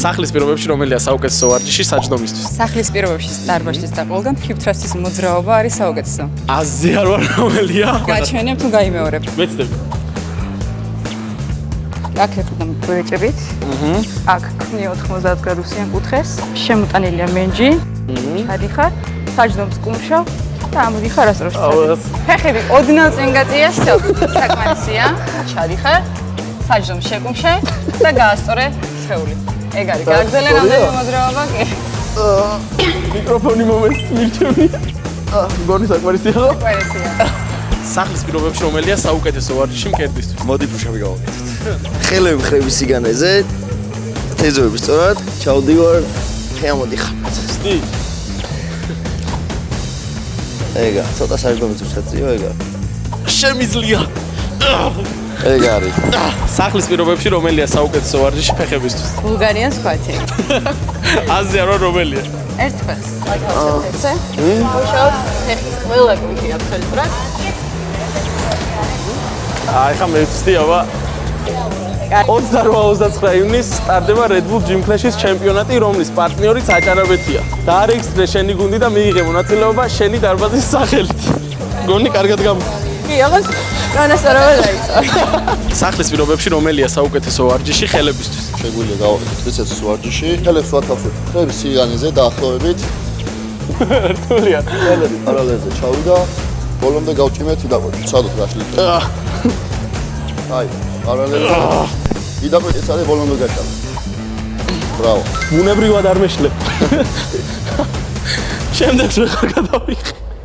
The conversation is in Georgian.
სახლის პირობებში რომელია საუკეთესო ვარჯიში საჯდომისთვის? სახლის პირობებში დარბაზში და ყველგან ჰიპ-თრასტის მოძრაობა არის საუკეთესო. აზი არ ვარ რომელია? გაჩვენებ თუ გაიმეორებ. მეცდები. აქ ეხლა გვეჭებით. აქ ქმნი 90 გრადუსიან კუთხეს. შემოტანილია მენჯი. ჩადიხარ, საჯდომს კუმშავ და ამოდიხარ ასწორებს. ფეხები ოდნავ წინ გაწია, საკმარისია. ჩადიხარ, საჯდომს შეკუმშე და გაასწორე სხეული. ეგ არის გაგზელე რამდენი მოძრაობა კი. მიკროფონი მომეც მირჩევი. გონი საკმარისია ხო? საკმარისია. სახლის პირობებში რომელია საუკეთესო ვარჯიში მკერდისთვის? მოდი ფუშაპი გავაკეთოთ. ხელები ხრების სიგანეზე, თეზოები სწორად, ჩავდივარ, ხე ამოდიხარ. სდი. ეგა, ცოტა საჯდომიც უცაწიო, ეგა. შემიძლია. ეგ არის. სახლის პირობებში რომელია საუკეთესო ვარჯიში ფეხებისთვის? ბულგარიან სკვათი. აზი არ ვარ რომელია? ერთ ფეხს აგავსებ ეცე. უშავთ ფეხის ყველა კუთხე აბსოლუტურად. ხა მე ვცდი აბა 28-29 ივნისს სტარდება Red Bull Gym Clash-ის ჩემპიონატი, რომლის პარტნიორიც აჭარაბეთია. დაარეგისტრე შენი გუნდი და მიიღე მონაწილეობა შენი დარბაზის სახელით. გონი კარგად გამო. კი, აღარ განასწორებელ დაიწყო. სახლის პირობებში რომელია საუკეთესო ვარჯიში ხელებისთვის? შეგვიძლია გავაკეთოთ რიცეპტს ვარჯიში. ხელებს ვათავსოთ ხრების სიგანეზე დაახლოებით. რთულია. ხელები პარალელზე ჩავიდა, ბოლომდე გავჭიმეთ იდაკვეთით. სადოთ გაშლით. აი, პარალელზე. იდაკვეთით სადე ბოლომდე გაშალე. ბრავო. ბუნებრივად არ მეშლებ. შემდეგს ვეღარ გადავიხე.